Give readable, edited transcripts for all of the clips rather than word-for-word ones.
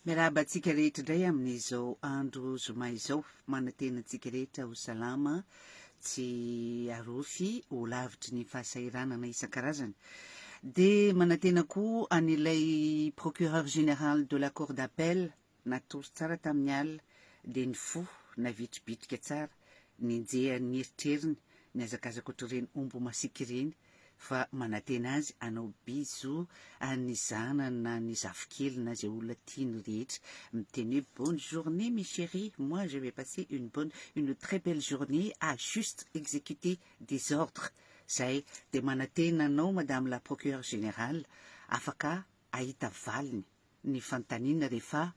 Miarahaba antsika rehetra indray amin'izao andro zoma izao, manantena antsika rehetra ho salama, tsy arofy ho lavitry ny fahasairanana isan-karazany. De manantena koa an'ilay procureur général de la cour d'appel natory tsara tamin'ny alina, de ny fo navitribitrika tsara, ninjeha ny eritreriny, niazakazaka ohatr'ireny omby masiaka ireny, fa manantena azy anao bizo any zanana ny zafikely na zay olona tiany rehetra, miteny hoe bonne journée mes chéris, moi je vais passer une très belle journée à juste exécuter des ordres. Zay de manantena anao madame la procureure générale, afaka ahita valiny ny fanontaniana rehefa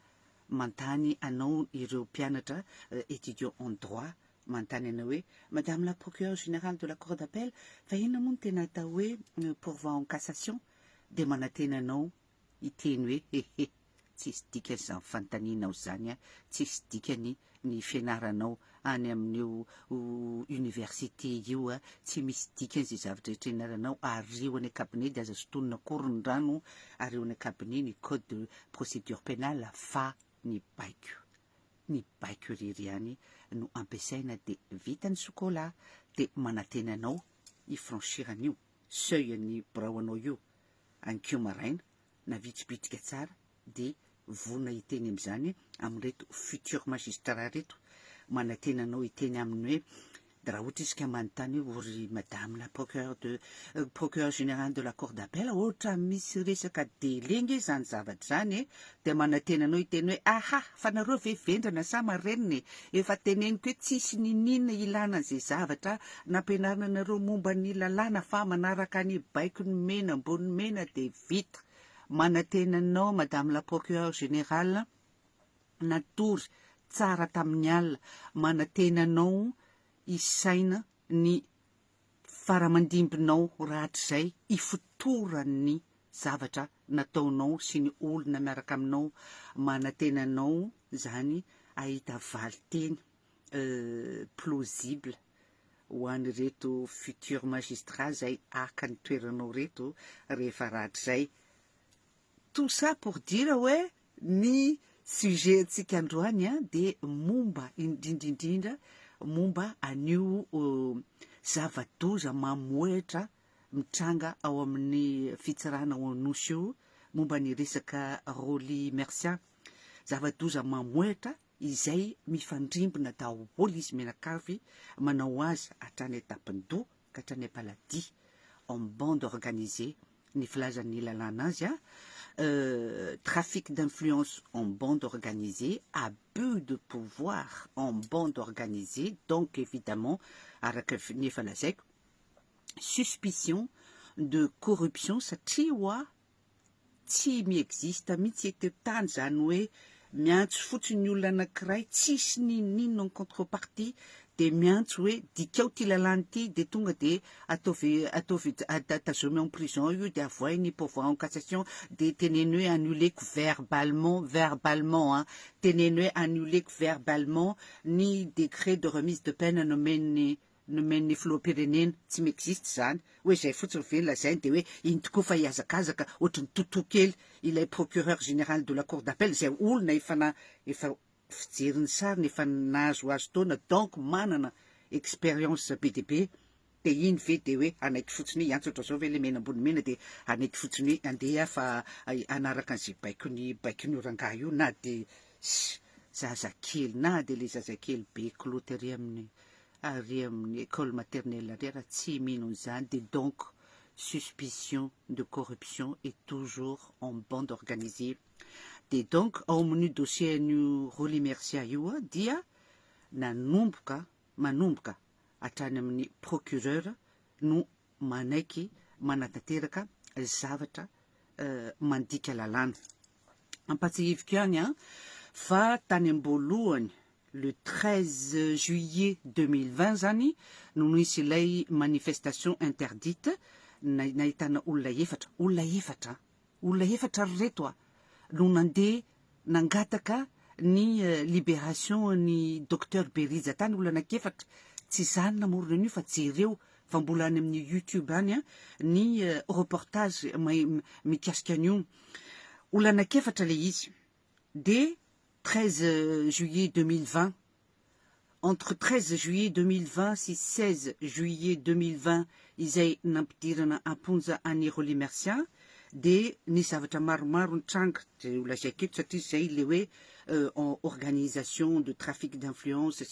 mantany anao ireo mpianatra étudiant en droit, mantany anao hoe madame la procureure générale de la cour d'appel, fa inona moa no tena atao hoe pourvoi en cassation, de manantena anao iteny hoe hehe, tsisy dikany zany fanontanianao zany a, tsisy dikany ny fianaranao any amin'io université io a, tsy misy dikany zay zavatra rehetra ianaranao, areo any cabinet de aza sotonina koron-drano, areo any cabinet ny code de procédure pénale, fa ny baiko irery ihany no ampiasaina de vita ny sokola, de manantena anao ifranchiran'io seuil ny braonao io ankio maraina, navitribitrika tsara, de vonona iteny am'izany amin'reto futur magistrat reto, manantena anao iteny aminy hoe de raha ohatra izy ka manontany hoe ory madame la procureur général de la cour d'appel, ohatra misy resaka délai nge zany zavatra zany, de manantena anao iteny hoe aha, fa nareo ve vendrana sa mareniny, efa teneniko hoe tsisy ninina ilana an'izay zavatra nampianarana nareo momba ny lalàna, fa manaraka ny baiko ny mena ambony mena de vita. Manantena anao madame la procureure générale, natory tsara tamin'ny alina, manantena anao isaina ny faramandimbinao rahatr'izay ifotoran'ny zavatra nataonao sy ny olona miaraka aminao, manantena anao zany ahita valiteny plausible ho an'ireto futur magistrat zay aka ny toeranao reto rehefa rahatr'izay. Tout ça pour dire hoe ny sujet antsika androany a de momba indrindrindrindra momba an'io zava-doza mamoetra mitranga ao amin'ny fitsarana ao anosy io, momba ny resaka Roly Mercian, zava-doza mamoetra izay mifandrimbona daholo izy menakavy, manao azy hatrany etapiny do ka hatrany am-paladia en bande organisée, ny filazan'ny lalàna azy a, trafic d'influence en bande organisée, abus de pouvoir en bande organisée, donc évidemment, araka ny efa lazaiko, suspicion de corruption satria hoa tsy miexista mihitsy eto tany zany hoe miantso fotsiny olona anankiray tsisy ninino en contrepartie, de miantso hoe dikao ty lalàna ty, de tonga de tazomy en prison io, de avoiny pourvoi en cassation, de teneny hoe annuleko verbalement teneny hoe annuleko verbalement ny décret de remise de peine nomen'ny filoham-pirenena, tsy miexiste zany, hoe zay fotsiny ve lazainy, de hoe iny tokoa fa hiazakazaka ohatrany totoa kely ilay procureur général de la cour d'appel, zay olona efa fijeriny sariny efa nahazo azo taona, donc manana expérience be de be, de iny ve de hoe anaiky fotsiny hoe antso otra zao ve le mena ambony mena, de anaiky fotsiny hoe andeha fa anaraka an'izay baikony orangah io, na de zazakely, na de le zazakely be cloty ary amin'ny école maternelle ary raha tsy mino zany, de donc suspicion de corruption est toujours en bande organisée. De donc ao amin'ny dossier an'io Roly Mercian io dia manomboka hatrany amin'ny procureur no manaiky manatanteraka zavatra mandika lalàna. Ampatsihiviko ihany fa tany am-boalohany le 13 juillet 2020 zany no nisy ilay manifestation interdite, nahitana olona efatra reto no nandeha nangataka ny libération ny docteur Beriza tany, olona anakefatra, tsy zany namorona an'io fa jereo fa mbola any amin'ny YouTube any ny reportage mikasika an'io, olona anakefatra le izy, dès 13 juillet 2020. Entre 13 juillet 2020 et 16 juillet 2020, izay nampidirana amponja any Rolimercia, de ny zavatra maromaro nitranga de lazaiko eto satria zay le hoe organisation de trafic d'influence,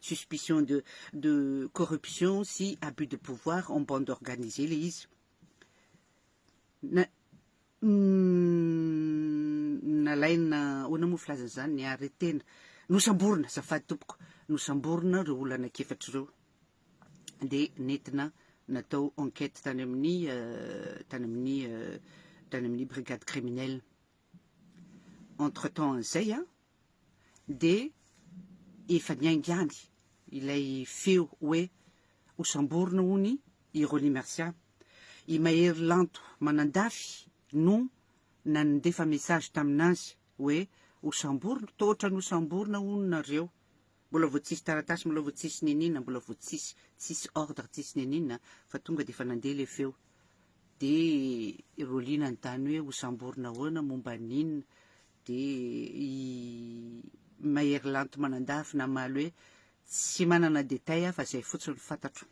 suspicion de corruption, si abus de pouvoir en bande organisée le izy. Nalaina hoana moa filaza zany ny aretena nosamborona zafady tompoko nosamborona reo olona anakefatra reo de nentina natao enquête tany amin'ny brigade criminelle. Entre temps zay a de efa niaingany ilay feo hoe hosamborona hony i Rolimercia. I Mahery Lanto manandafy no nandefa message taminazy hoe hosamborona, toa ohatrany hosamborona hono nareo. Mbola vao tsisy taratasy, mbola vao tsisy nenina, mbola vao tsisy ordre, tsisy nenina, fa tonga de fa nandeha le feo. De Rolina notany hoe hosamborona hoana momba ninona, de i Mahery Lanto manandafy namaly hoe tsy manana détail fa zay fotsiny fantatro.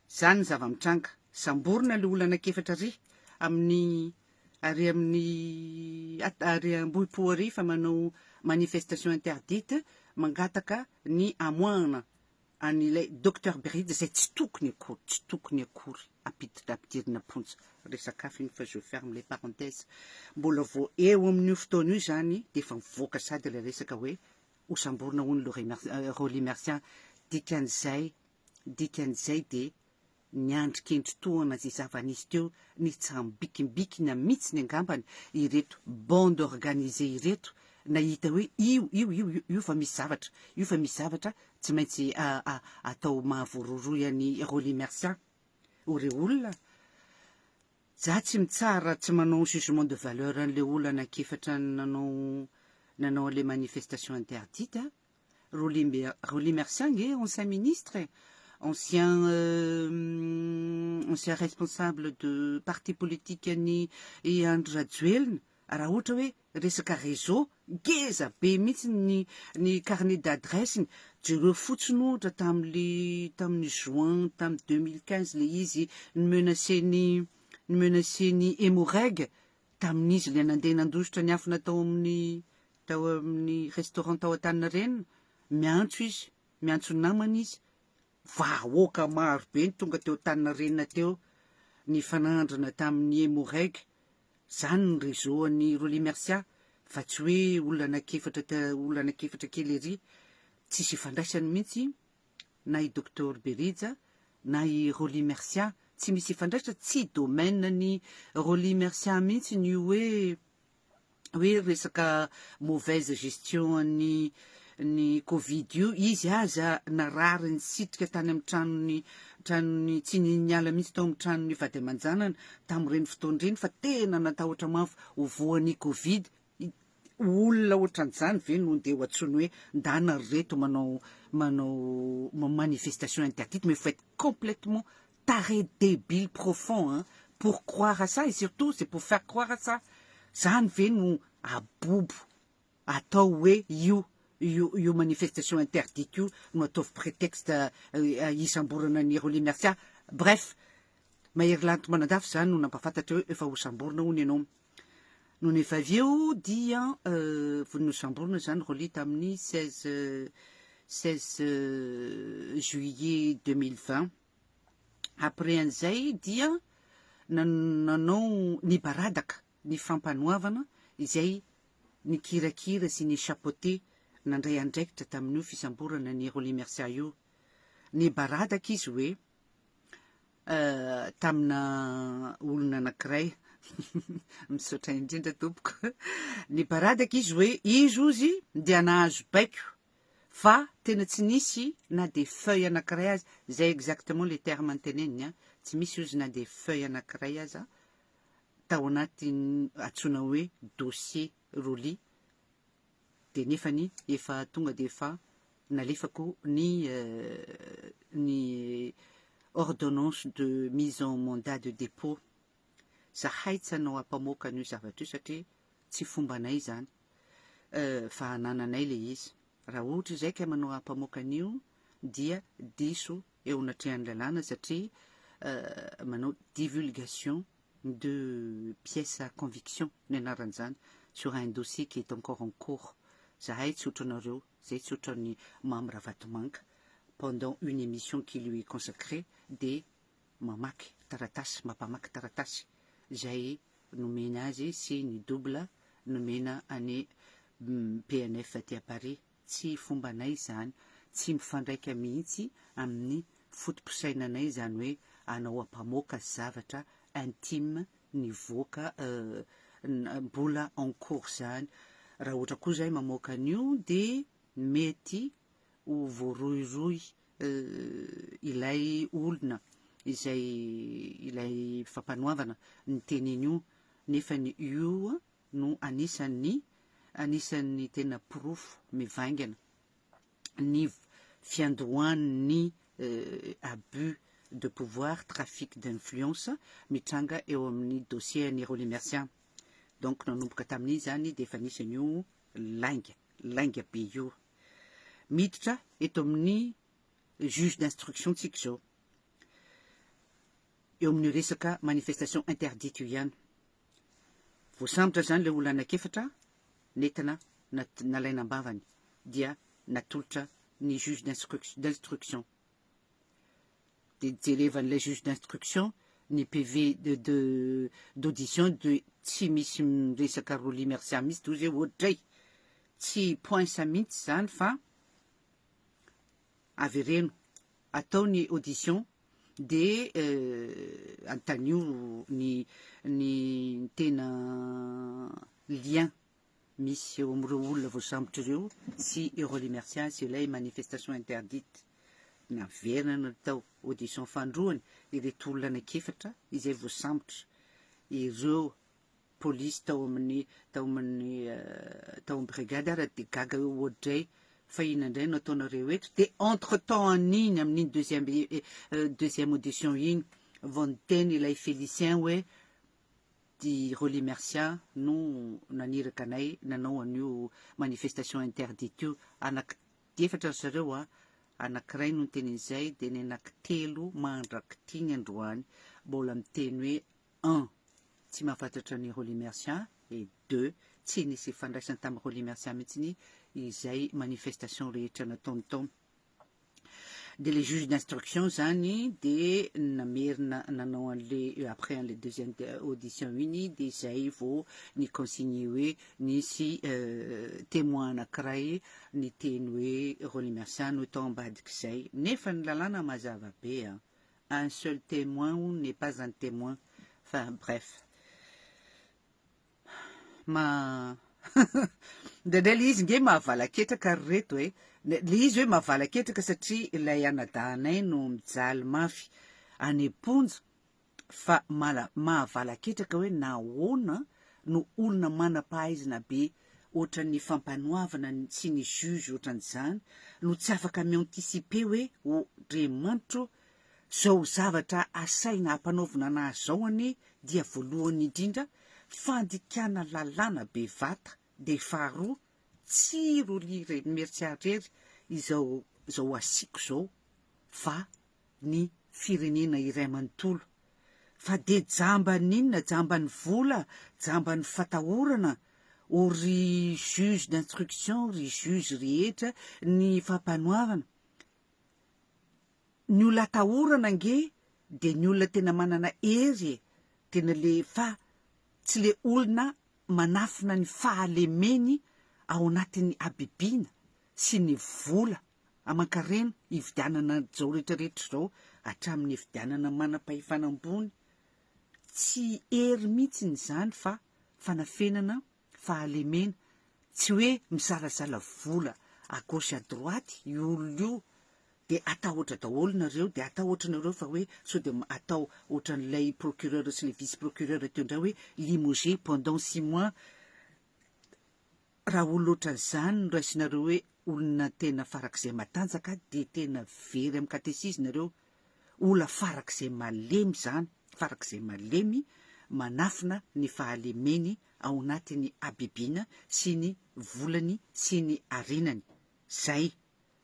Zany zava-mitranga samborona le olona anakefatra ary amin'ny Ambohipo ary fa manao manifestation interdite mangataka ny amoahana an'ilay docteur Beride zay tsy tokony akory ampidirina ponja resaka hafa iny fa je ferme les parenthèses. Mbola vao eo amin'io fotoana io zany de efa mivoaka sady le resaka hoe hosamborona hono Rolimercia. Dikan'izay de niandrikendry-toana zay zava-nisy teo ny tsambikimbikina mihitsy ny angambany ireto bande organisée ireto nahita hoe io fa misy zavatra tsy maintsy atao mahavororoy an'ny Rolimercia. Oreo olona za tsy mitsara tsy manao jugement de valeur an'le olona anakefatra nanao les manifestations interdites. Rolimercia nge ancien ministre, ancien responsable de parti politique ny Andry Rajoelina. Raha ohatra hoe resaka réseau ngeza be mihitsy ny carnet d'adresse jereo fotsiny ohatra tamin'ny juin tamin'ny 2015 le izy menacé ny hémorrague tamin'izy le nandeha nandositra ny afona tao amin'ny restaurant tao Antaninarenina. Miantso namana izy vahoaka maro be ny tonga teo Antaninarenina teo ny fanandrana tamin'ny hémorrague. Zany ny réseau an'ny Rolimercia fa tsy hoe olona anakefatra kely ery. Tsisy ifandraisany mihitsy na i docteur Beride na i Rolimercia, tsy misy ifandraisa, tsy domaine ny Rolimercia mihitsy ny hoe resaka mauvaise gestion ny Covid io. Izy aza narary ny sitrika tany amin'ny tranony tsy niala mihitsy tao amin'ny tranony vady aman-janany tamin'ireny fotoan'ireny fa tena natahotra mafy ho voan'ny Covid. Olona ohatran'izany ve no ndeha ho antsony hoe ndana reto manao manifestation interdite, mais il faut être complètement taré, débile, profond pour croire à ça, et surtout c'est pour faire croire à ça. Zany ve no abobo atao hoe io manifestation interdite io no ataovy prétexte hisamborana ny Rolimercia. Bref, Mahery Lanto manandafy zany no nampafantatra hoe efa hosamborona hono ianao. Nono efa avy eo dia nosamborona zany Roli tamin'ny 16 juillet 2020. Après an'izay dia nanao nibaradaka ny fampanoavana izay nikirakira sy ny chapeauté nandray andraikitra tamin'io fisamborana ny Rolimercia io. Nibaradaka izy hoe tamina olona anankiray misaotra indrindra tompoko. Nibaradaka izy hoe izy ozy dia nahazo baiko fa tena tsy nisy na de feuille anankiray azy. Zay exactement les termes anteneniny. Tsy misy ozy na de feuille anankiray aza tao anaty atsona hoe dossier Roli. De nefany efa tonga de efa nalefako ny ordonnance de mise en mandat de dépôt. Zahay tsy hanao hampamoaka an'io zavatra io satria tsy fombanay zany fa anananay le izy raha ohatra izay ka manao ampamoakan'io dia diso eo anatrehan'ny lalàna satria manao divulgation de pièces à conviction ny anaran'izany sur un dossier qui est encore en cours zahay tsy otranareo zay tsy otran'ny Mamy Ravatomanka pendant une émission qui lui est consacrée de mamaky taratasy mampamaky taratasy zay nomena azy sy ny double nomena any PNF aty à Paris tsy fombanay zany tsy mifandraika mihitsy amin'ny fotom-pisainanay zany hoe anao ampamoaka zavatra intime ny voaka mbola en cours zany raha ohatra koa zay mamoaka an'io de mety ho voaroiroy ilay olona izay ilay fampanoavana ny tenin'io nefa ny io no anisan'ny tena pirofo mivaingana ny fiandohan'ny abus de pouvoir, trafic d'influence mitranga eo amin'ny dossier ny Roly Mercian donc nanomboka tamin'izy zany de efa nisy an'io lainga be io miditra eto amin'ny juge d'instruction tsika zao eo amin'ny resaka manifestation interdite io ihany voasambotra zany le olona anakefatra netana nalaina ambavany dia natolotra ny juge d'instruction de jerevan'ilay juge d'instruction ny PV d'audition de tsy misy resaka Roly Mercian misy toy zay ohatray tsy poinsa mihitsy zany fa avy reno atao ny audition de antanio ny tena lien misy eo amin'ireo olona voasambotra ireo sy Roly Mercian sy ilay manifestation interdite naverina natao audition fandroany ireto olona anakefatra izay voasambotra ireo polisy tao amin'ny brigade ara-de gaga eo ohatray fa inandray no ataonareo eto de entre temps an'iny amin'iny deuxième audition iny vao niteny ilay Félicien hoe di Roly Mercian no naniraka anay nanao an'io manifestation interdite io anaky-efatra zareo anankiray no nitenin'izay de ny anankitelo mandraky ny androany mbola miteny hoe 1 tsy mahafantatra ny Roly Mercian et 2 tsy nisy fandraisany tamin'ny Roly Mercian mihitsiny izay manifestation rehetra nataony tao de le juge d'instruction zany de namerina nanao an'le après an'le deuxième audition iny de zay vao ny consigne hoe nisy témoin anankiray ny teny hoe Roly Mercian no tao ambadik'izay nefa ny lalàna mazava be un seul témoin ou n'est pas un témoin enfin bref ndrendray le izy nge mahavalaketraka ry reto le izy hoe mahavalaketraka satria ilay anadanay no mijaly mafy any Amponja fa mahavalaketraka hoe nahoana no olona manam-pahaizana be ohatran'ny fampanoavana sy ny juge ohatran'izany no tsy afaka mianticipe hoe Andriamanitro zao zavatra asaina hampanaovana anazy zao any dia voalohany indrindra fandikana lalàna bevata de faharoa tsy Roly Mercian rery izao asiko zao fa ny firenena iray manontolo fa de jamban'inona jamban'ny vola jamban'ny fatahorana ry juge d'instruction ry juge rehetra ny fampanoavana ny olona atahorana nge de ny olona tena manana hery tena le fa tsy le olona manafina ny fahalemeny ao anatin'ny abibiana sy ny vola aman-karena hividianana zao rehetrarehetra zao hatramin'ny hividianana manam-pahifanambony tsy hery mihitsy zany fa fanafenana fahalemena tsy hoe misalasala vola à gauche à droite io olona io de atahotra daholo nareo de atahotra nareo fa hoe so de atao ohatran'ilay procureur sy le vice procureur teo indray hoe limogé pendant 6 mois raha olona ohatran'izany no raisinareo hoe olona tena farak'izay matanjaka de tena very amin'ny katesisme nareo olona farak'izay malemy zany farak'izay malemy manafina ny fahalemeny ao anatiny abibiana sy ny volany sy ny arinany. Zay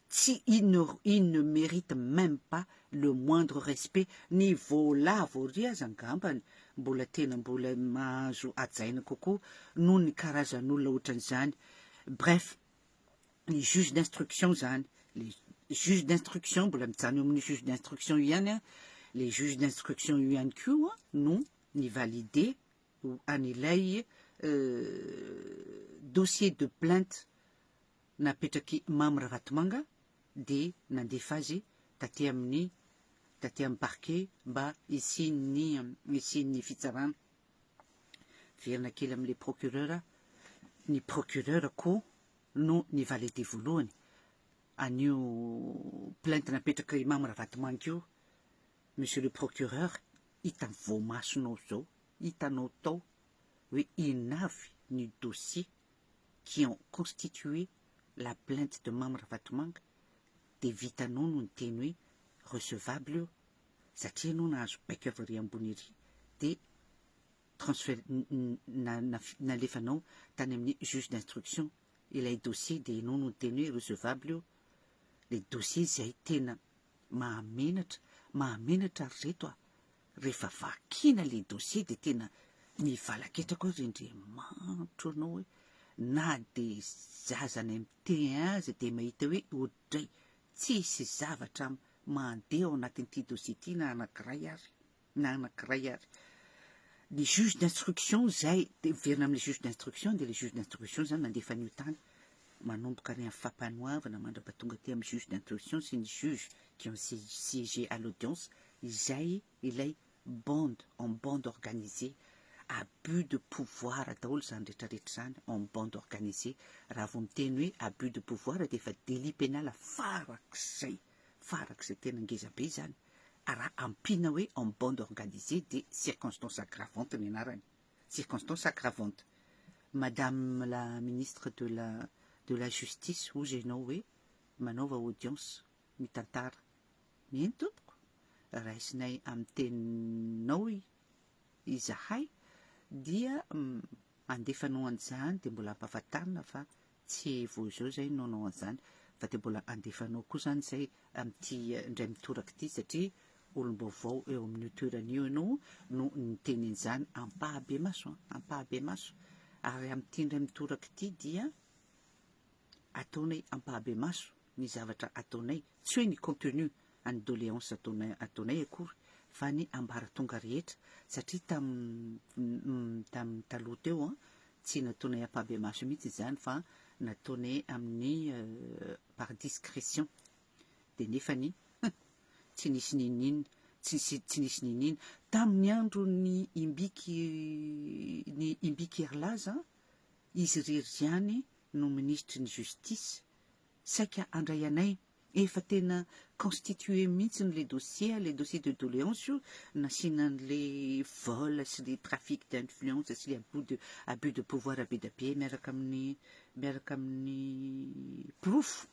tsy il ne mérite même pas le moindre respect ny volavo ry aza angambany mbola tena mbola mahazo ajaina kokoa noho ny karazan'olona ohatran'izany. Bref, les juges d'instruction zany, les juges d'instruction mbola mijano amin'ny juge d'instruction ihany les juges d'instruction ihany koa no ny validé an'ilay dossier de plainte napetraky Mamy Ravatomanga de nandefa azy taty amin'ny parquet mba isian'ny fitsarana. Verina kely amin'le procureur, ny procureur koa no ny validé voalohany an'io plainte napetraky Mamy Ravatomanga io. Monsieur le procureur, hitany voamasonao zao, hitanao tao hoe inavy ny dossier qui ont constitué la plainte de Mamy Ravatomanga de vitanao no ny teny hoe recevable io satria anao nahazo baika avy ary ambony ery de transfert nalefanao tany amin'ny juge d'instruction ilay dossier de anao no ny teny hoe recevable io. Le dossier zay tena mahamenatra reto rehefa vakina le dossier de tena mivalaketrako Andriamanitra anao hoe na de zazany amin'ny te azy de mahita hoe ohatray tsisy zavatra mandeha ao anatin'ity dossier ty na anankiray ary. Les juges d'instruction zay de verina amin'ny juge d'instruction de les juges d'instruction zany nandefa an'io tany manomboka any amin'ny fampanoavana mandrapatonga ty amin'ny juge d'instruction sy ny juge qui ont siégé à l'audience izay ilay bande en bande organisée abus de pouvoir daholo zany rehetrarehetra zany en bande organisée. Raha vao miteny hoe abus de pouvoir de efa délit pénal farak'izay tena ngeza be zany. Raha ampina hoe en bande organisée de circonstances aggravantes ny anarany. Circonstances aggravantes. Madame la ministre de la justice hozy ianao hoe manaova audience mitantara miheno tompoko raisinay amin'ny teninao izahay dia andefanao an'izany de mbola ampahafantarina fa tsy vao zao zay nanao an'izany fa de mbola andefanao koa zany zay amin'ity indray mitoraka ity satria olom-baovao eo amin'ny toeran'io ianao no niteny an'izany ampahabe maso ary amin'ity indray mitoraka ity dia ataonay ampahabe maso ny zavatra ataonay tsy hoe ny contenu any doléance ataonay akory fa ny ambaratonga rehetra satria taloha teo tsy nataonay ampahabe maso mihitsy zany fa nataonay amin'ny par discrétion de nefany tsy nisy ninina tamin'ny andro ny imbiky herlaza izy rery zany no ministre ny justice saika andray anay efa tena constitué mihitsy les dossiers de doléance io nasinan'le vol sy le trafic d'influence sy le abus de pouvoir be miaraka amin'ny proof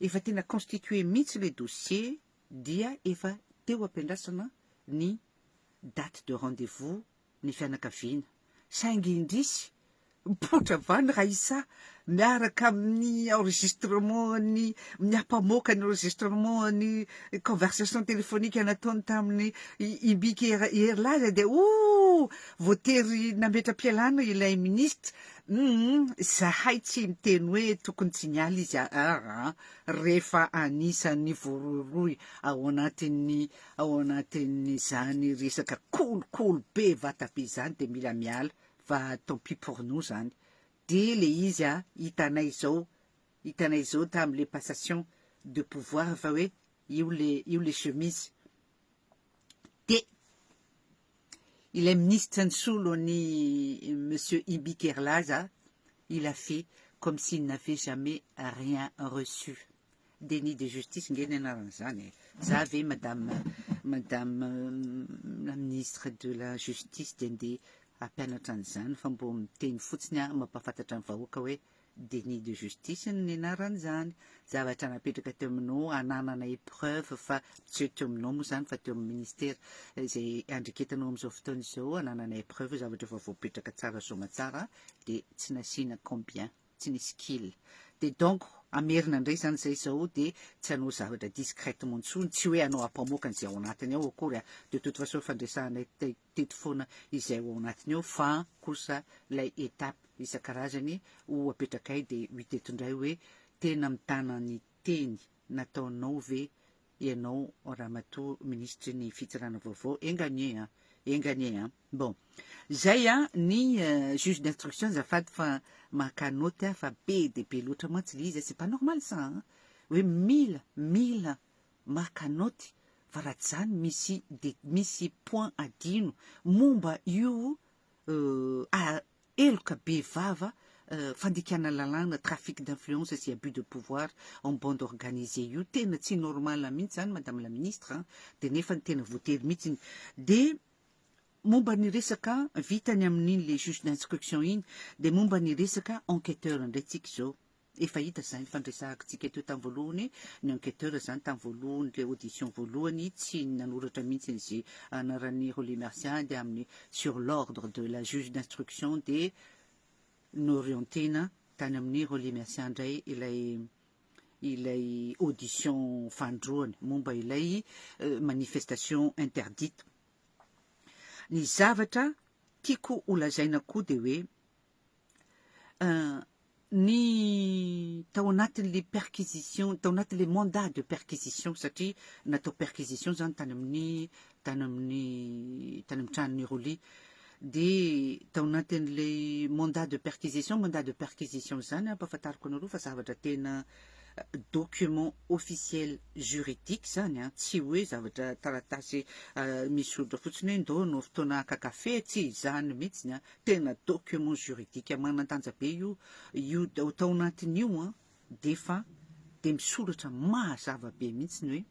efa tena constitué mihitsy le dossier dia efa teo ampiandrasana ny date de rendez-vous ny fianakaviana saingy indrisy mipotra vany raha isa miaraka amin'ny enregistrement ny miampamoaka ny enregistrement ny conversation téléphonique nataony tamin'ny imbiky herlaza de voatery nametra-pialana ilay ministre zahay tsy miteny hoe tokony tsy niala izy rehefa anisan'ny vororoy ao anatin'ny zany resaka kolokolo be vatabe zany de mila miala fa tant pis pour nous zany de le izy hitanay zao tamin'le passation de pouvoir fa hoe io le chemise de ilay ministre Nsolo ni monsieur Imbiky Herlaza il a fait comme s'il n'avait jamais rien reçu. Déni de justice ngeny anarana zany za ave madame la ministre de la justice de ampianatra an'izany fa mbo miteny fotsiny a mampafantatra ny vahoaka hoe déni de justice ny anaran'izany zavatra napetraka teo aminao ananana épreuve fa tsy teo aminao moa zany fa teo amin'ny ministère izay andriketanao amin'izao fotoana izao ananana épreuve zavatra efa voapetraka tsara somatsara de tsy nasina combien tsy nisy kily de donc amerina indray zany zay zao de tsy hanao zavatra discrètement ntsony tsy hoe anao ampamoaka an'izay ao anatiny ao akory a de toute façon fandresahanay teto foana izay ao anatiny ao fa kosa lay étape isan-karazany ho apetrakay de hiteto indray hoe tena mitana ny teny nataonao ve ianao ramatoa ministry ny fitsarana vaovao engagné bon zay a ny juge d'instruction zafady fa makanoty a fa be de be loatra mantsy le izy c'est pas normal ça hoe mila makanoty fa raha tsy zany misy point adino momba io eloka be vava fandikana lalàna trafic d'influence sy abus de pouvoir en bande organisée io tena tsy normal mihitsy zany madame la ministre de nefa ny tena voatery mihitsy de momba ny resaka vitany amin'iny le juge d'instruction iny de momba ny resaka enquêteur indray tsika zao efa hita zany fandresahako tsika teo tamin'ny voalohany ny enquêteur zany tamin'ny voalohany le audition voalohany tsy nanoratra mihitsy izy anarany Roly Mercian de amin'ny sur l'ordre de la juge d'instruction de norientena tany amin'ny Roly Mercian indray ilay audition fandroany momba ilay manifestation interdite ny zavatra tiako olazaina koa de hoe ny tao anatin'le perquisition tao anatin'le mandat de perquisition satria natao perquisition zany tany amin'ny tranon'ny Roly de tao anatin'le mandat de perquisition zany ampahafantariko anareo fa zavatra tena document officiel juridique zany tsy hoe zavatra taratasy misy soratra fotsiny hoe ndao no fotoana kakafe tsy zany mihitsy tena document juridique manantanja be io tao anatin'io de misoratra mahazava be mihitsy hoe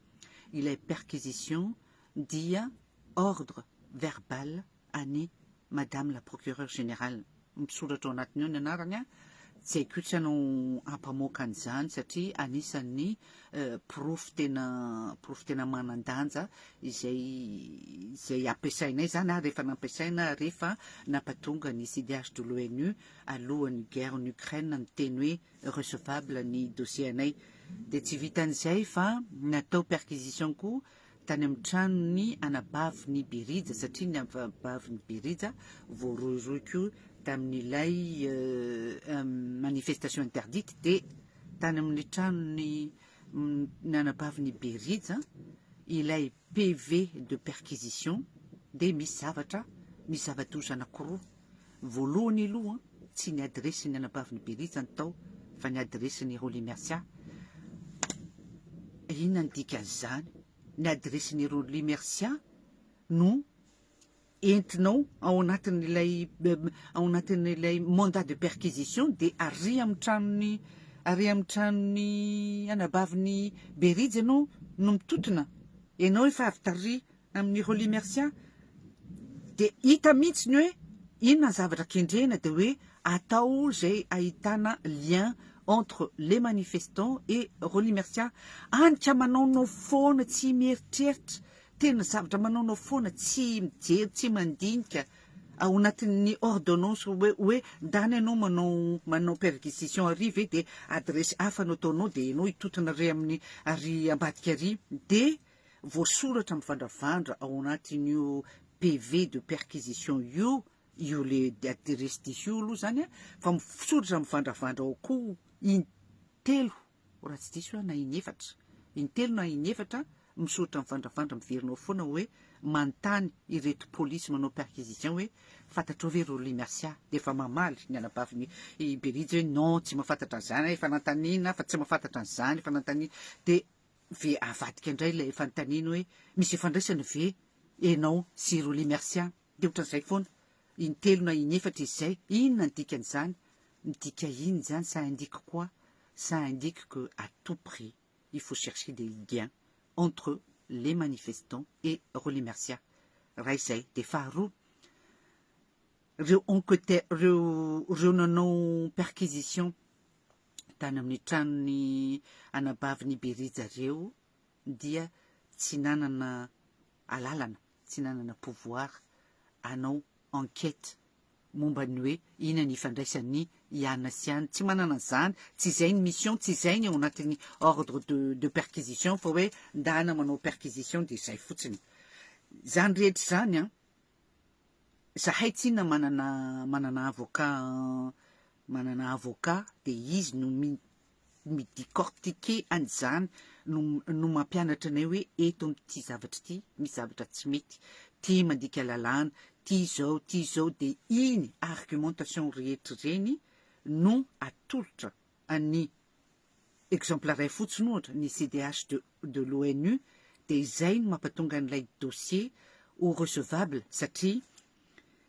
ilay perquisition dia ordre verbal any madame la procureure générale misoratra ao anatin'io ny anarany tsy haiko tsy hanao ampamoaka an'izany satria anisan'ny proof tena manandanja izay ampiasainay zany rehefa nampiasaina rehefa nampatonga ny CDH de l'ONU alohan'ny guerre en Ukraine ny teny hoe recevable ny dossier anay de tsy vitan'izay fa natao perquisition koa tany amin'ny tranony anabavy Berija satria ny anabavy Berija voarohirohiko tamin'ilay manifestation interdite de tany amin'ny tranony anabavy Berija ilay PV de perquisition de misy zavatra anankiroa voalohany aloha tsy ny adresy ny anabavy Berija ny tao fa ny adresy ny Roly Mercian inona ny dikan'izany ny adresy ny Roly Mercian no entinao ao anatin'ilay mandat de perquisition de ary amin'ny tranony anabavy Berija ianao no mitotona ianao efa avy tary amin'ny Roly Mercian de hita mihitsy ny hoe inona ny zavatra kendrena de hoe atao zay ahitana lien entre les manifestants et Roly Mercian anika manaonao foana tsy mieritreritra tena zavatra manaonao foana tsy mijery tsy mandinika ao anatin'ny ordonnance hoe ndany ianao manao perquisition ary ve de adresy hafa no ataonao de ianao hitotona ary ambadika ary de voasoratra mivandravandra ao anatin'io PV de perquisition io le adresy diso aloha zany fa misoratra mivandravandra ao koa intelo raha tsy diso na inefatra intelo na inefatra misoratra mivandravandra miverinao foana hoe manontany ireto polisy manao perquisition hoe fantatrao ve Roly Mercian de efa mamaly ny anabavy Berija hoe non tsy mahafantatra an'izany efa nantanina fa tsy mahafantatra an'izany efa nantanina de ve avadika indray ilay fanontaniana hoe misy ifandraisana ve ianao sy Roly Mercian de ohatran'izay foana intelo na inefatra izy zay inona ny dikan'izany midika iny zany ça indique quoi ça indique que à tout prix il faut chercher des liens entre les manifestants et Roly Mercian raha izay de faharoa reo nanao perquisition tany amin'ny tranony anabaviny Beriza reo dia tsy nanana alalana, tsy nanana pouvoir anao enquête momba ny hoe ina ny ifandraisan'ny iana sy any, tsy manana zany, tsy izay ny mission, tsy izay ny ao anatin'ny ordre de perquisition fa hoe ndana manao perquisition de izay fotsiny. Zany rehetra zany a, zahay tsinona manana avocat de izy no midécortiquer an'izany no mampianatra anay hoe eto am'ty zavatra ty misy zavatra tsy mety, ty mandika lalàna, ty zao de iny argumentation rehetra reny no atolotra any exemple ray fotsiny ohatra ny CDH de l'ONU de izay no mampatonga an'ilay dossier au recevable satria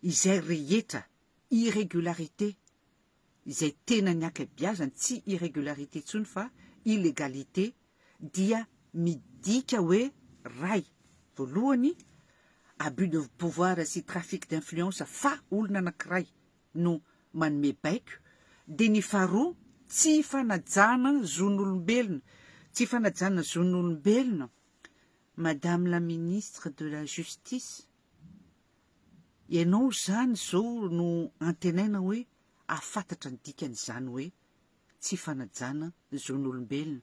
izay rehetra irrégularité izay tena ny akabeazany tsy irrégularité tsony fa illégalité dia midika hoe ray voalohany abus de pouvoir sy trafic d'influence fa olona anankiray no manome baiko de ny faharoa tsy fanajana zon'olombelona, tsy fanajana zon'olombelona. Madame la ministre de la Justice, ianao zany zao no antenaina hoe afantatra ny dikan'izany hoe tsy fanajana zon'olombelona.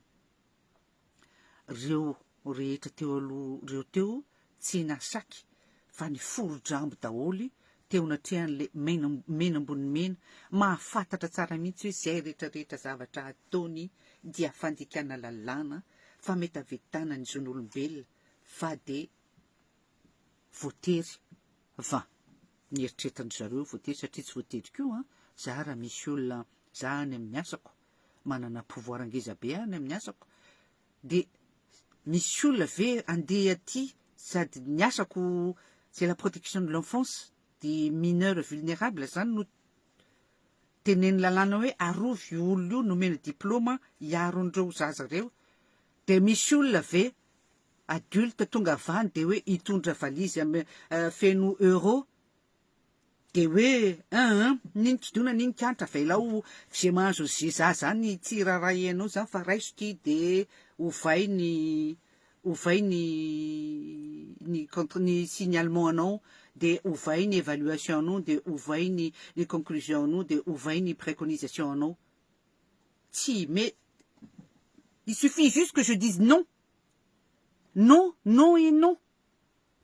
Reo rehetra teo aloha reo teo tsy nasaky fa ny foro-drambo daholy teo natrehan'le mena ambony mena mahafantatra tsara mihitsy hoe izay rehetrarehetra zavatra ataony dia fandikana lalàna fametavitana ny zon'olombelona fa de voatery va ny eritreritany zareo voatery satria tsy voatery koa za raha misy olona za any amin'ny asako manana pouvoir angezabe any amin'ny asako de misy olona ve andeha aty sady ny asako c'est la protection de l'enfance des mineurs vulnérables zany no teneny lalàna hoe arovy olona io nomena diplôma hiaro an'ireo zaza reo de misy olona ve adulte tonga avany de hoe hitondra valizy feno euro de hoe niny kidona niny kiantra fa ilao ze mahazo ze za zany tsy raharay ianao zany fa raiso ty de ovay ny signalement anao de ovay ny évaluation anao de ovay ny conclusion anao de ovay ny préconisation anao. Si, mais il suffit juste que je dise non. Non, non et non.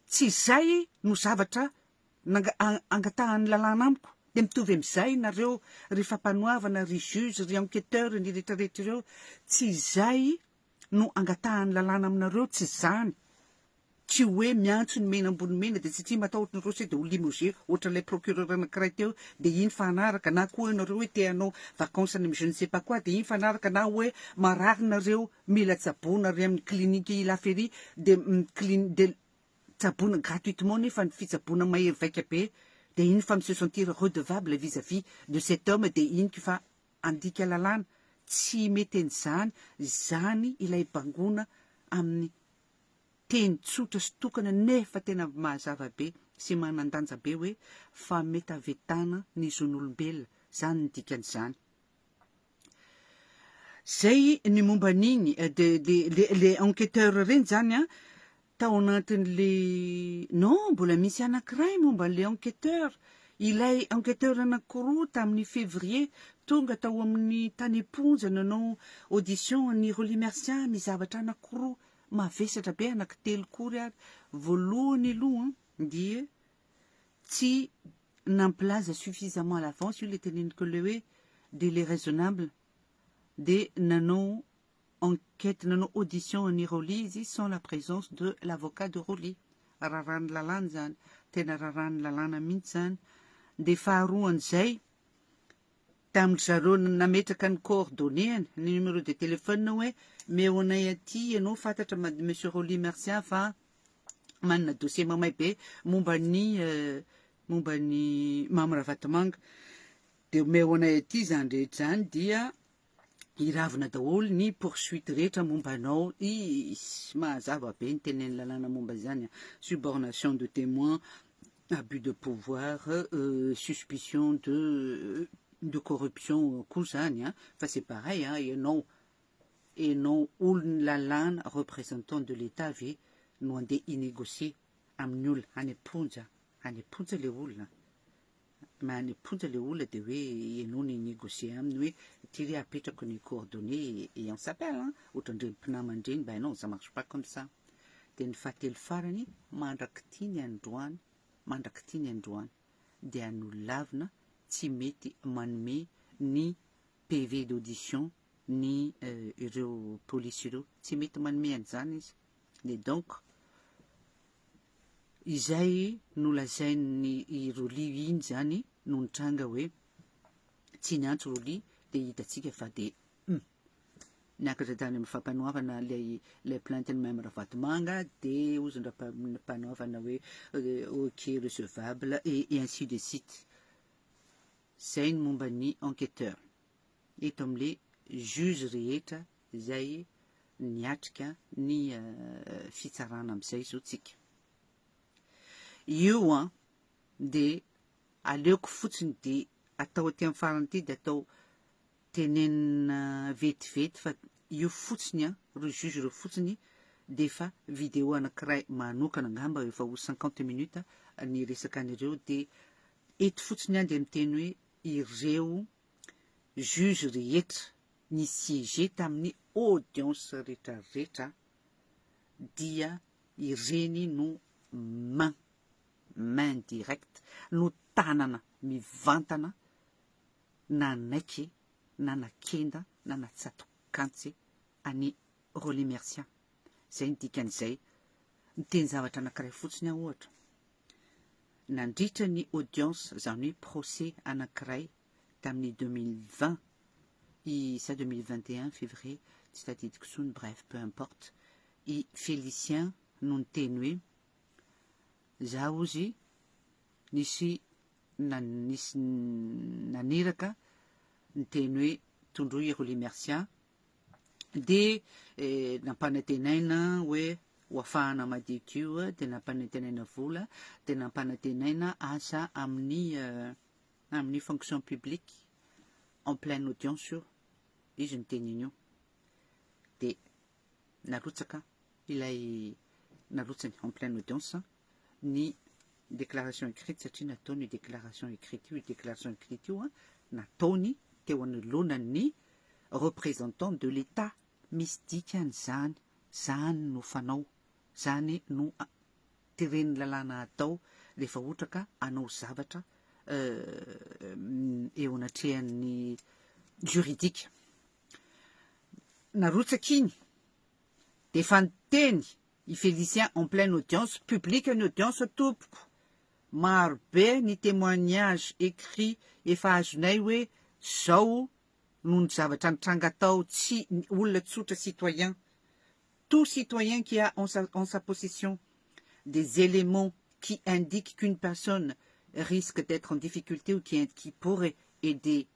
Tsy zay no zavatra angatahan'ny lalàna amiko de mitovy am'izay nareo ry fampanoavana ry juge ry enquêteur ny rehetrarehetra ireo tsy zay no angatahan'ny lalàna aminareo, tsy zany. Tsy hoe miantso ny mena ambony mena de satria matahotra nareo se de ho limogé ohatran'ilay procureur anankiray teo de iny fanaraka na koa ianareo hoe te hanao vacances any je ne sais pas quoi de iny fanaraka na hoe marary nareo mila tsaboana ry amin'ny clinique La Ferry de tsaboana gratuitement nefa ny fitsaboana mahery vaika be de iny fa se sentir redevable vis-à-vis de cet homme de iny fa andika lalàna. Tsy mety an'izany, zany ilay bangona amin'ny teny tsotra sy tokana nefa tena mazava be sy manandanja be hoe fametavetana ny zon'olombelona zany ny dikan'izany. Zay ny momba an'iny le enquêteur reny zany tao anatin'le non mbola misy anankiray momba le enquêteur. Ilay enquêteur anankiroa tamin'ny février tonga tao amin'ny tany Ponja nanao audition ny Roly Mercian mizavatra anankiroa mavesatra be anankitelo kory ary. Voalohany aloha dia tsy nampilaza suffisamment à l'avance io le teneniko le hoe délai raisonnable de nanao enquête nanao audition ny Roly izy sans la présence de l'avocat de Roly. Raharany lalàna zany, tena raharany lalàna mihitsy zany. De faharoan'izay tamin'ny zareo nametraka ny coordonnées ny numéro de téléphone hoe meo anay aty ianao fantatra monsieur Roly Mercian fa manana dossier mamay be momba ny Mamaravatomanga de meo anay aty zany rehetra zany dia iravina daholo ny poursuite rehetra momba anao. Mahazava be ny teneny lalàna momba zany subornation de témoin abus de pouvoir, suspicion de corruption cousane. Hein. Enfin, c'est pareil, hein, et non Oulalan, représentant de l'État, avait demandé de négocier amnul anepunja le oulna. Mais anepunja le oulna de oui, et non négocier amnui, tirer à péter qu'on est coordonné et on s'appelle, hein. Autant de pnamandine, ben non, ça marche pas comme ça. Den fatel farani, mandraktini androan, dia nous lavna, timeti manme, ni PV d'audition, ni ireo police ireo, tsy mety manome an'izany izy. De donc, izay nolazainy i Roly iny zany, no nitranga hoe, tsy niantso Roly, de hitatsika fa de niakatra tany amin'ny fampanoavana le plainteny Maimara Vatomanga, de ozy panaovana hoe ok recevable et ainsi de suite. Zay ny momba ny enquêteur. Eto amin'le juge rehetra zay niatrika ny fitsarana amin'izay zao tsika. Io an de aleoko fotsiny de atao aty amin'ny farany ity de atao tenenina vetivety fa io fotsiny an ro juge ro fotsiny de fa vidéo anankiray manokana angamba efa ho 50 minutes ny resaka an'ireo de eto fotsiny an de miteny hoe ireo juge rehetra ny siéger tamin'ny audience rehetrarehetra dia ireny no main direct no tanana mivantana nanaiky nanakenda nanatsatokantsy any Roly Mercian. Zay ny dikan'izay miteny zavatra anankiray fotsiny aho ohatra. Nandritra ny audience zany hoe procès anankiray tamin'ny 2020 ça 2021 février tsy tadidiko tsony, bref peu importe, i Félicien no niteny hoe zaho ozy nisy naniraka niteny hoe tondroy Roly Mercian de nampanantenaina hoe ho afahana madiky io de nampanantenaina vola de nampanantenaina asa amin'ny fonction publique en pleine audience io izy niteny io de narotsaka ilay narotsany en pleine audience ny déclaration écrite satria nataony déclaration écrite io déclaration écrite io nataony teo anolonany représentant de l'État misy dikan'izany zany no fanao zany no tireny lalàna atao rehefa ohatra ka anao zavatra eo anatrehan'ny juridique. Narotsaka iny de efa niteny i Félicien en pleine audience publique ny audience tompoko marobe ny témoignage écrit efa azonay hoe zao noho ny zavatra nitranga tao tsy olona tsotra citoyen, tout citoyen qui a en sa possession des éléments qui indiquent qu'une personne risque d'être en difficulté ou qui pourrait aider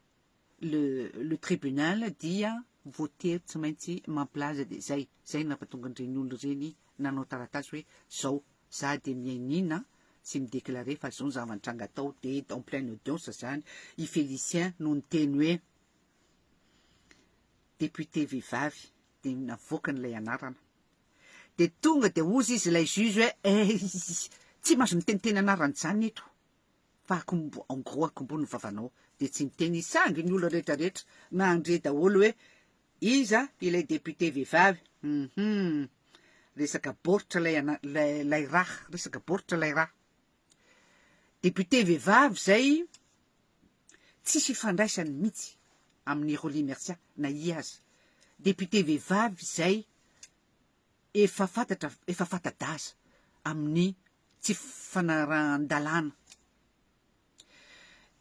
le tribunal dia voter tsy maintsy mampilaza de zay nampatonga an'ireny olo reny nanao taratasy hoe zao za de miainina sy midéclaré fa zao zava-nitranga tao de en pleine audience zany i Félicien no niteny hoe député vehivavy de navoaka n'ilay anarana de tonga de ozy izy ilay juge hoe tsy mahazo miteniteny anarany zany eto fa en gros akombo ny vavanao de tsy niteny sangy ny olo rehetrarehetra na andre daholo hoe iza ilay député vehivavy resaka baoritra lay raha resaka baoritra lay raha député vehivavy zay tsisy ifandraisany mihitsy amin'ny Roly Mercian na iazy député vehivavy zay efa fantadaza amin'ny tsy fanarahan-dalàna.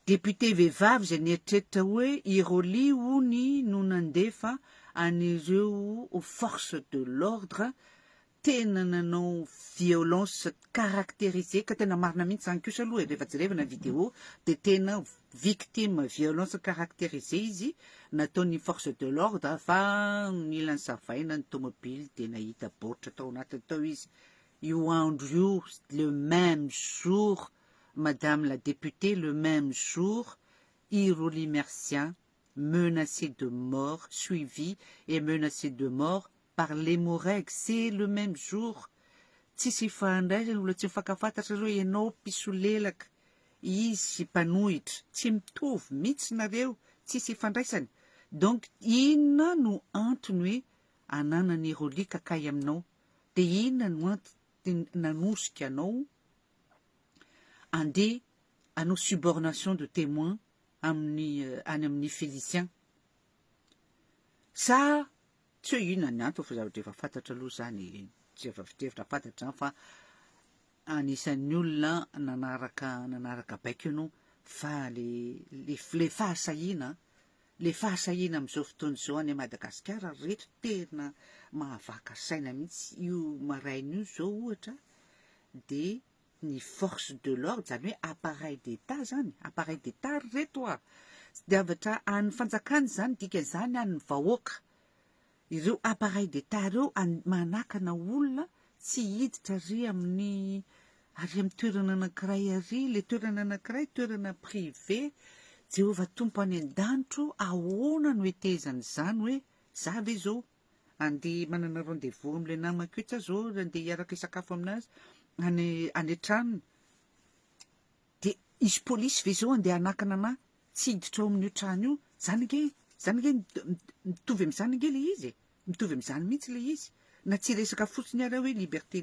Député vehivavy zay nieritreritra hoe i Roly hony no nandefa an'ireo force de l'ordre tena nanao violence caractérisée ka tena marina mihitsy zany kosa aloha rehefa jerevana vidéo de tena victime violence caractérisée izy nataony force de l'ordre fa nilany savaina ny tomobile de nahita baoritra tao anatiny tao izy io andro io le même jour Madame la députée, le même jour, Hyrolimercien, menacé de mort, suivi et menacé de mort par l'hémorrague. C'est le même jour. Tsisy ifandraisana olona tsy mifankafantatra zao ianao mpisolelaka izy mpanohitra tsy mitovy mihitsy nareo tsisy ifandraisany. Donc inona no antony hoe ananany irolika akay aminao, de inona no antony nanosika anao andeha hanao subornation de témoin any amin'ny Félicien. Sa tsy hoe inona ny antony fa zavatra efa fantatra aloha zany, tsy efa fitevitra fantatra fa anisan'ny olona nanaraka baiko ianao fa le fahasahiana amin'izao fotoana izao any Madagasikara reto tena mahavaka saina mihitsy. Io maraina io zao ohatra de ny force de l'ordre, zany hoe appareil d'État zany, appareil d'État reto de avatra an'ny fanjakany zany dikan'izany an'ny vahoaka. Ireo appareil d'État reo manakana olona tsy hiditra ary amin'ny toerana anankiray ary, le toerana anankiray toerana privé. Jehovah tompo any an-danitro, ahoana no hetezany zany hoe za ve zao andeha manana rendez-vous am'le namako etsy zao andeha hiaraka isakafo aminazy any an-tranony, de izy polisy ve zao andeha hanakana anahy tsy hiditra ao amin'io trano io, zany nge mitovy am'izany nge le izy, mitovy am'izany mihitsy le izy. Na tsy resaka fotsiny ary hoe liberté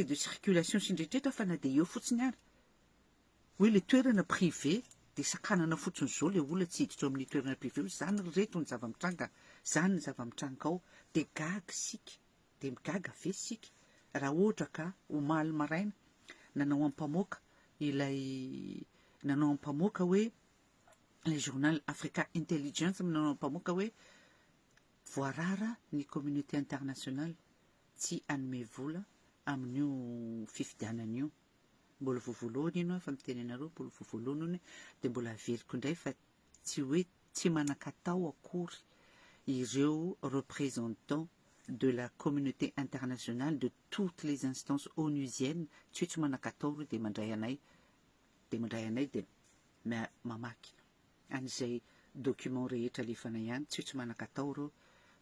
de circulation sy indretrehitra fa na de eo fotsiny ary hoe le toerana privé de sakanana fotsiny zao le olona tsy hiditra ao amin'ny toerana privé io. Zany reto ny zava-mitranga, zany ny zava-mitranga ao, de gaga sika, de migaga ve sika raha ohatra ka omaly maraina nanao ampamoaka hoe le journal Africa Intelligence nanao ampamoaka hoe voarara ny communauté internationale tsy anome vola amin'io fifidianana io. Mbola voavoalohany ino fa miteny anareo, mbola voavoalohany de mbola averiko indray fa tsy hoe tsy manan-katao akory ireo représentants de la communauté internationale, de toutes les instances onusiennes, tsy hoe tsy manan-katao de mandray anay de mamaky an'izay document rehetra alefana ihany, tsy hoe tsy manan-katao reo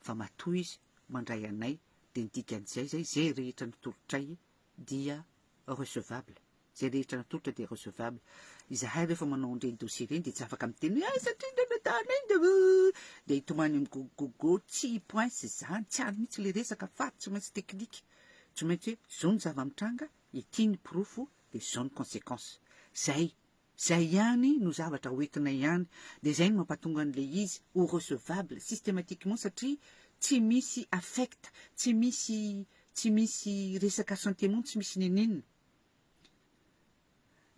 fa matoa izy mandray anay de ny dikan'izay zay rehetra nitolotray dia recevable, zay rehetra natolotra dia recevable. Izahay rehefa manao an'ireny dossier ireny de tsy afaka miteny satria de hitomany amin'ny gogo tsy point sy zany, tsy ary mihitsy le resaka fa tsy maintsy teknika, tsy maintsy hoe zao ny zava-mitranga, ity ny profo, de zao ny conséquence. Zay ihany no zavatra hoentinay ihany, de zay no mampatonga an'le izy ho recevable systématiquement satria tsy misy affect, tsy misy resaka sentiment, tsy misy ninina.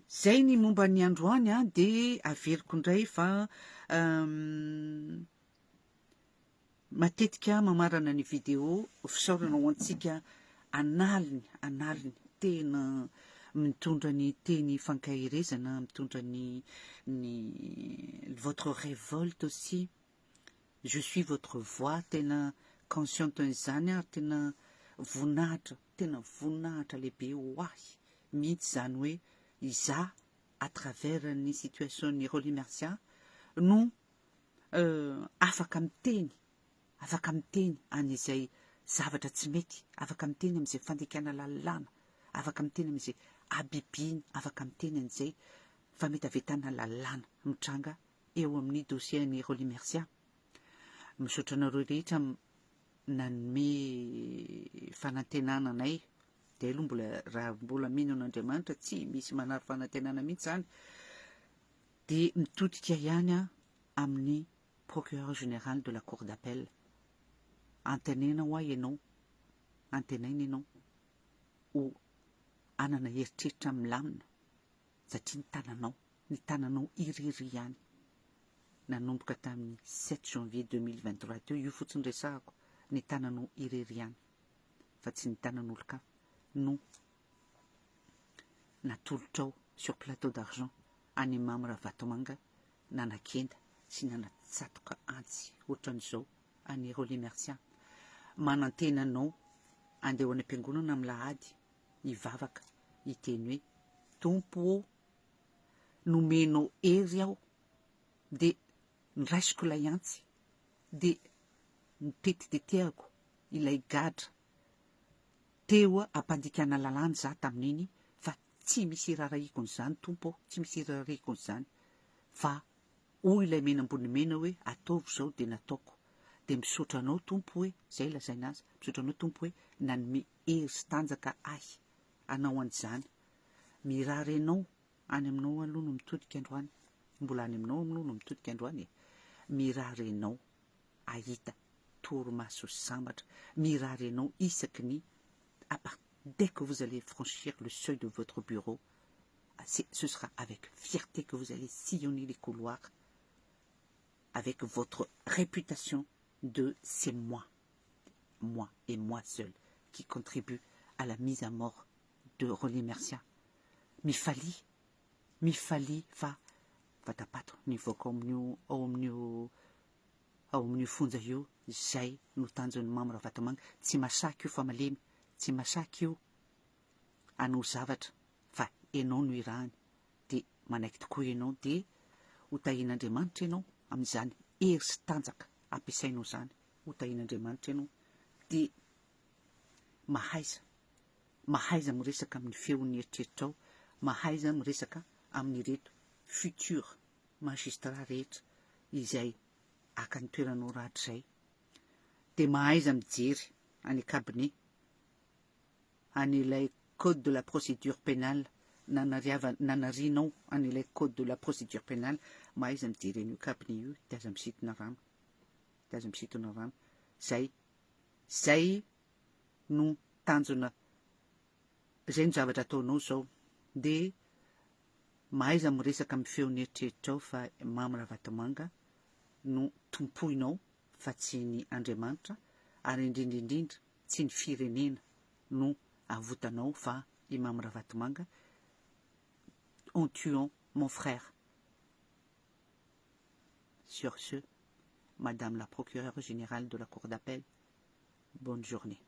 Zay ny momba ny androany de averiko indray fa matetika mamarana ny vidéo fisaorana ho antsika analiny tena mitondra ny teny fankahirezana, mitondra ny votre révolte aussi. Je suis votre voix, tena consciente n'izany ary tena voninahitra lehibe hoahy mihitsy zany hoe iza à travers ny situation ny Hyrolimercien no afaka miteny an'izay zavatra tsy mety, afaka miteny amin'izay fandekana lalàna, afaka miteny amin'izay abibiny, afaka miteny an'izay fametavetana lalàna mitranga eo amin'ny dossier ny Hyrolimercien. Misaotra anareo rehetra nanome fanantenana anay, de aloha raha mbola mino an'Andriamanitra tsy misy manary fanantenana mihitsy zany, de mitodika ihany amin'ny procureur général de la cour d'appel. Antenaina ho ahy ianao, antenaina ianao ho anana heritreritra milamina satria ny tananao iriry ihany nanomboka tamin'ny 7 janvier 2023 teo, io fotsiny resahako, ny tananao iriry ihany fa tsy ny tanan'olo-kafa no natolotrao sur plateau d'argent any Mamy Ravatomanga, nanakenda sy nanatsatoka antsy ohatran'izao any Hyrolimercien. Manantena anao andeha ho any am-piangonana amin'ny lahady hivavaka hiteny hoe tompo ô nomenao hery aho dia niraisiko ilay antsy dia nitetitetehako ilay gadra teo ampandikana lalàna za tamin'iny fa tsy misy irarahiko n'izany tompo aho tsy misy irarahiko n'izany fa hoy ilay mena ambony mena hoe ataovy zao dia nataoko dia misaotra anao tompo hoe zay lazaina azy misaotra anao tompo hoe nanome hery sy tanjaka ahy anao an'izany mirary anao any aminao aloha no mitodika androany mbola any aminao no mitodika androany e mirary anao ahita torimaso sambatra mirary anao isaky ny dès que vous allez franchir le seuil de votre bureau ce sera avec fierté que vous allez sillonner les couloirs avec votre réputation de c'est moi et moi seul qui contribue à la mise à mort de René Mercia. Mifali fa vatapato ny voaka ao amin'ny fonja io zay no tanjon'ny Mamo Ravatomanga tsy masaky io fa malemy tsy masaky io anao zavatra fa ianao no irahany dia manaiky tokoa ianao dia ho tahin'Andriamanitra ianao amin'izany hery sy tanjaka ampiasainao zany ho tahin'Andriamanitra ianao dia mahaiza miresaka amin'ny feon'ny eritreritrao mahaiza miresaka amin'ireto futur magistrat rehetra izay aka ny toeranao rahatrizay dia mahaiza mijery any cabinet an'ilay code de la procédure pénale nanarianao an'ilay code de la procédure pénale mahaiza mijery an'io cabinet io dia aza misintona rano zay no tanjona zay no zavatra ataonao zao dia mahaiza miresaka amin'ny feon'ny eritreritrao fa Mamo Ravatomanga no tompoinao fa tsy ny Andriamanitra ary indrindra tsy ny firenena no avotanao fa i Mamo Ravatomanga en tuant mon frère. Sur ce, Madame la procureure générale de la Cour d'appel, bonne journée.